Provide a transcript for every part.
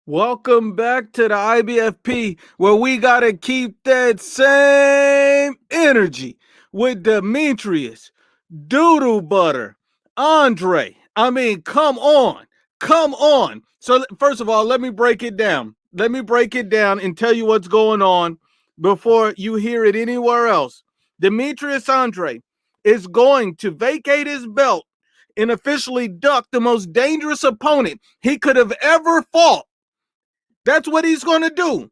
Welcome back to the IBFP, where we got to keep that same energy with Demetrius, Doodle Butter, Andre. I mean, come on. Come on. So, first of all, let me break it down. Let me break it down and tell you what's going on before you hear it anywhere else. Demetrius Andre is going to vacate his belt and officially duck the most dangerous opponent he could have ever fought. That's what he's going to do.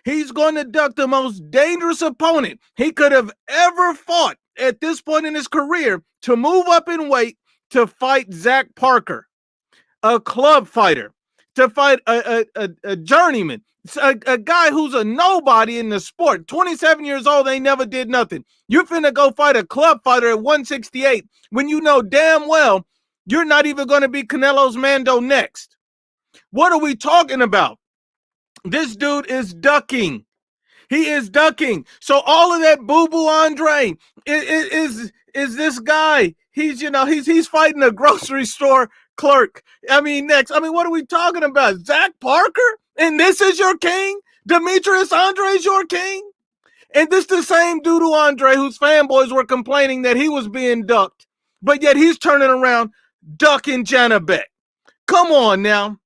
He's going to duck the most dangerous opponent he could have ever fought at this point in his career to move up in weight to fight Zach Parker, a club fighter, to fight a journeyman, a guy who's a nobody in the sport, 27 years old, they never did nothing. You're finna go fight a club fighter at 168 when you know damn well you're not even going to be Canelo's Mando next. What are we talking about? This dude is ducking. He is ducking. So all of that boo-boo Andre is this guy. He's fighting a grocery store clerk. Next. What are we talking about? Zach Parker? And this is your king? Demetrius Andre is your king? And this the same doodle Andre whose fanboys were complaining that he was being ducked. But yet he's turning around ducking Janabek. Come on now.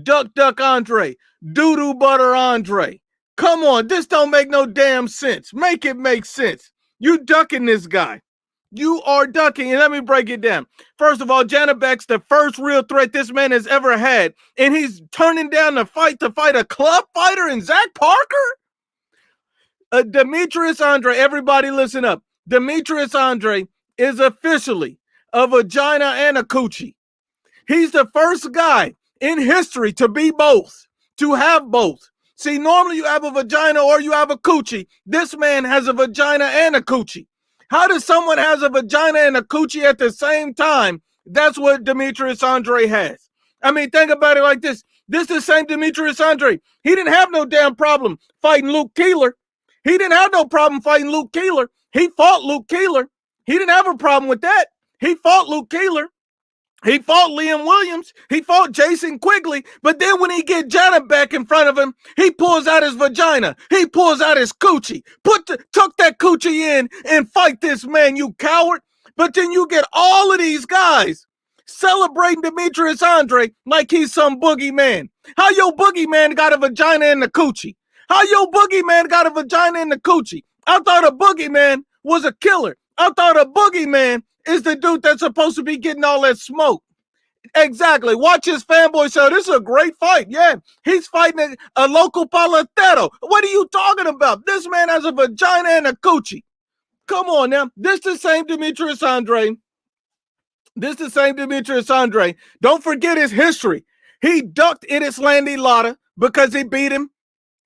Duck Andre. Doodle Butter Andre. Come on, this don't make no damn sense. Make it make sense. You ducking this guy. You are ducking, and let me break it down. First of all, Janabek's the first real threat this man has ever had, and he's turning down the fight to fight a club fighter in Zach Parker? Demetrius Andre, everybody listen up. Demetrius Andre is officially a vagina and a coochie. He's the first guy in history to be both, to have both. See, normally you have a vagina or you have a coochie. This man has a vagina and a coochie. How does someone has a vagina and a coochie at the same time? That's what Demetrius Andre has. Think about it like this. This is the same Demetrius Andre. He didn't have no damn problem fighting Luke Keeler. He didn't have no problem fighting Luke Keeler. He fought Luke Keeler. He didn't have a problem with that. He fought Luke Keeler. He fought Liam Williams. He fought Jason Quigley. But then when he get Janabek in front of him, he pulls out his vagina. He pulls out his coochie. Tuck that coochie in and fight this man, you coward. But then you get all of these guys celebrating Demetrius Andre like he's some boogeyman. How your boogeyman got a vagina in the coochie? How your boogeyman got a vagina in the coochie? I thought a boogeyman was a killer. I thought a boogeyman is the dude that's supposed to be getting all that smoke. Exactly. Watch his fanboy show. This is a great fight. Yeah, he's fighting a local paletero. What are you talking about? This man has a vagina and a coochie. Come on now. This the same Demetrius Andre. Don't forget his history. He ducked Enes Landy because he beat him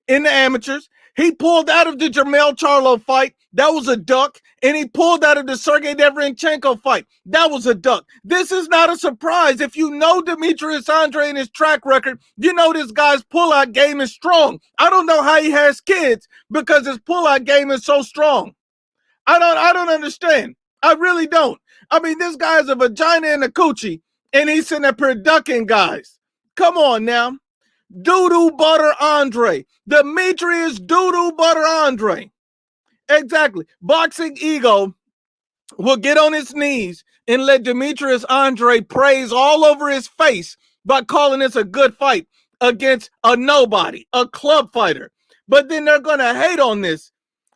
in the amateurs. He pulled out of the Jermell Charlo fight. That was a duck. And he pulled out of the Sergey Deverenchenko fight. That was a duck. This is not a surprise. If you know Demetrius Andre and his track record, you know this guy's pullout game is strong. I don't know how he has kids because his pullout game is so strong. I don't understand. I really don't. This guy has a vagina and a coochie, and he's sitting up here ducking guys. Come on now. Doodle Butter Andre. Demetrius Doodle Butter Andre. Exactly. Boxing Ego will get on his knees and let Demetrius Andre praise all over his face by calling this a good fight against a nobody, a club fighter. But then they're going to hate on this.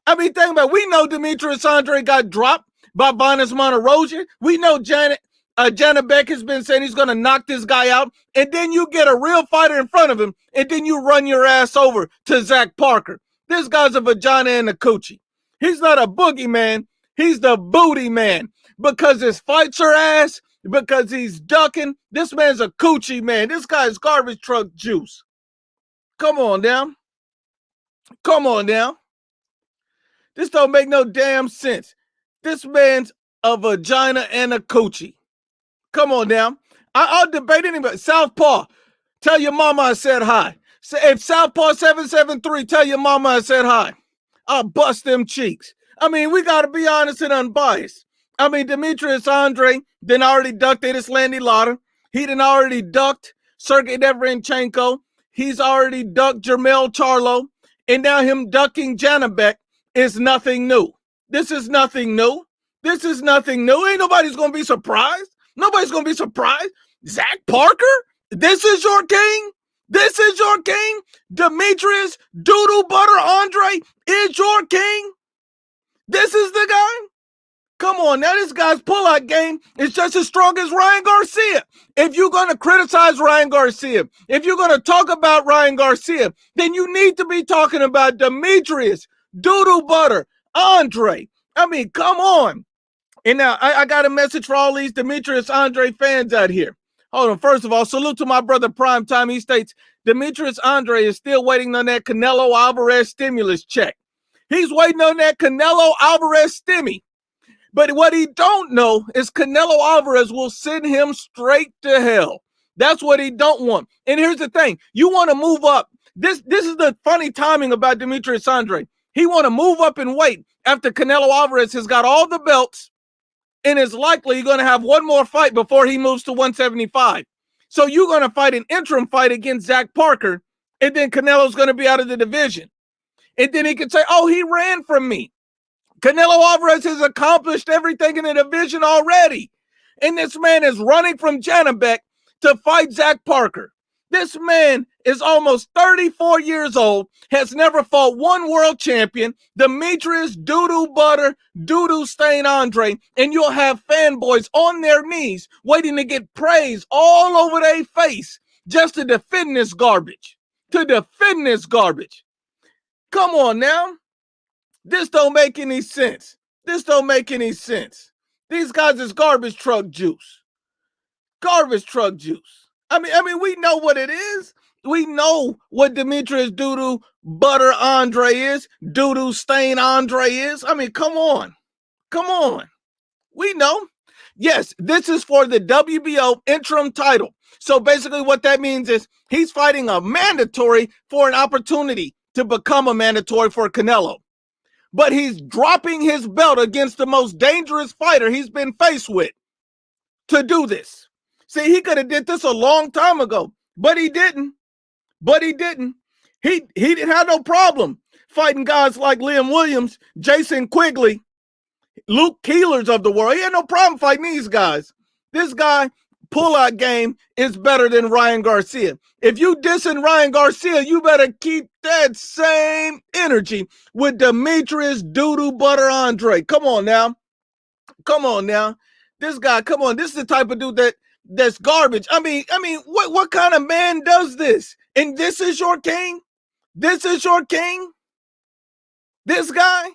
Think about it. We know Demetrius Andre got dropped by Vanes Monterosian. We know Janabek has been saying he's going to knock this guy out. And then you get a real fighter in front of him, and then you run your ass over to Zach Parker. This guy's a vagina and a coochie. He's not a boogeyman. He's the booty man because his fights are ass, because he's ducking. This man's a coochie man. This guy's garbage truck juice. Come on now. Come on now. This don't make no damn sense. This man's a vagina and a coochie. Come on now. I'll debate anybody. Southpaw, tell your mama I said hi. If Southpaw 773, tell your mama I said hi. I'll bust them cheeks. We got to be honest and unbiased. Demetrius Andre then already ducked Enes Landy. He done already ducked Sergey Deverenchenko. He's already ducked Jermell Charlo, and now him ducking Janabek is nothing new. This is nothing new. This is nothing new. Ain't nobody's going to be surprised. Nobody's going to be surprised. Zach Parker, this is your king? This is your king? Demetrius Doodle Butter Andre is your king? This is the guy? Come on, now this guy's pullout game is just as strong as Ryan Garcia. If you're going to criticize Ryan Garcia, if you're going to talk about Ryan Garcia, then you need to be talking about Demetrius Doodle Butter Andre. I mean, come on. And now I got a message for all these Demetrius Andre fans out here. Hold on. First of all, salute to my brother Prime Time. He states Demetrius Andre is still waiting on that Canelo Alvarez stimulus check. He's waiting on that Canelo Alvarez stimmy. But what he don't know is Canelo Alvarez will send him straight to hell. That's what he don't want. And here's the thing. You want to move up. This is the funny timing about Demetrius Andre. He want to move up and wait after Canelo Alvarez has got all the belts and is likely going to have one more fight before he moves to 175. So you're going to fight an interim fight against Zach Parker, and then Canelo's going to be out of the division. And then he can say, oh, he ran from me. Canelo Alvarez has accomplished everything in the division already. And this man is running from Janabek to fight Zach Parker. This man is almost 34 years old, has never fought one world champion, Demetrius Doodle Butter, Doodle Stain Andre, and you'll have fanboys on their knees waiting to get praise all over their face just to defend this garbage. To defend this garbage. Come on now. This don't make any sense. This don't make any sense. These guys is garbage truck juice. Garbage truck juice. I mean, we know what it is. We know what Demetrius Doodle Butter Andre is. Doodle Stain Andre is. I mean, come on. Come on. We know. Yes, this is for the WBO interim title. So basically what that means is he's fighting a mandatory for an opportunity to become a mandatory for Canelo. But he's dropping his belt against the most dangerous fighter he's been faced with to do this. See, he could have did this a long time ago, but he didn't. But he didn't. He didn't have no problem fighting guys like Liam Williams, Jason Quigley, Luke Keelers of the world. He had no problem fighting these guys. This guy, pullout game, is better than Ryan Garcia. If you dissing Ryan Garcia, you better keep that same energy with Demetrius Doodle Butter Andre. Come on now. Come on now. This guy, come on. This is the type of dude that's garbage. I mean, what kind of man does this? And this is your king? This is your king? This guy?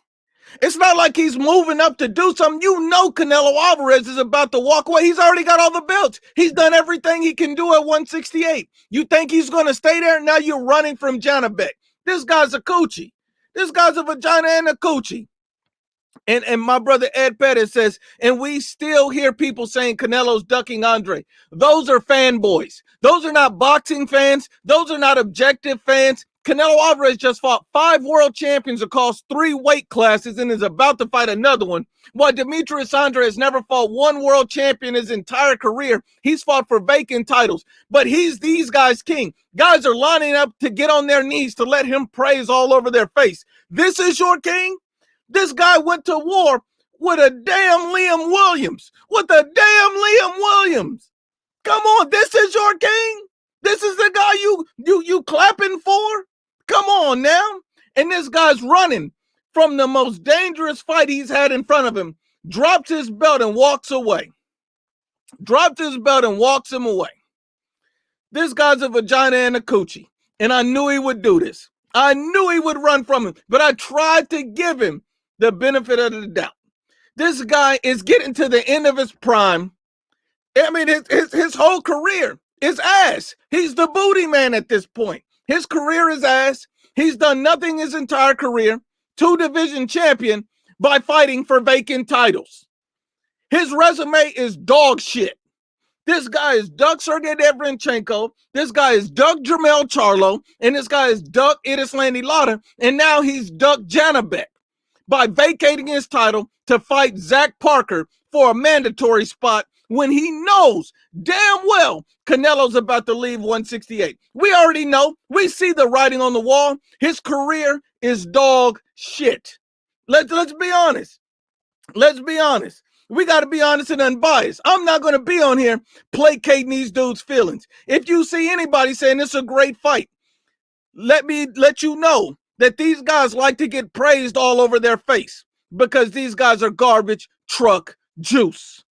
It's not like he's moving up to do something. You know Canelo Alvarez is about to walk away. He's already got all the belts. He's done everything he can do at 168. You think he's going to stay there? Now you're running from Janabek. This guy's a coochie. This guy's a vagina and a coochie. And my brother Ed Pettis says, and we still hear people saying Canelo's ducking Andre. Those are fanboys. Those are not boxing fans. Those are not objective fans. Canelo Alvarez just fought 5 world champions across 3 weight classes and is about to fight another one. While Demetrius Andre has never fought one world champion his entire career, he's fought for vacant titles. But he's these guys' king. Guys are lining up to get on their knees to let him praise all over their face. This is your king? This guy went to war with a damn Liam Williams. With a damn Liam Williams. Come on, this is your king? This is the guy you clapping for? Come on now. And this guy's running from the most dangerous fight he's had in front of him. Drops his belt and walks away. Dropped his belt and walks him away. This guy's a vagina and a coochie. And I knew he would do this. I knew he would run from him. But I tried to give him the benefit of the doubt. This guy is getting to the end of his prime. I mean, his whole career is ass. He's the booty man at this point. His career is ass. He's done nothing his entire career. 2 division champion by fighting for vacant titles. His resume is dog shit. This guy is ducked Sergey Devranchenko. This guy is ducked Jermell Charlo. And this guy is ducked Edislandi Lara. And now he's ducked Janabek by vacating his title to fight Zach Parker for a mandatory spot when he knows damn well Canelo's about to leave 168. We already know. We see the writing on the wall. His career is dog shit. Let's be honest. Let's be honest. We got to be honest and unbiased. I'm not going to be on here placating these dudes' feelings. If you see anybody saying it's a great fight, let me let you know that these guys like to get praised all over their face because these guys are garbage truck juice.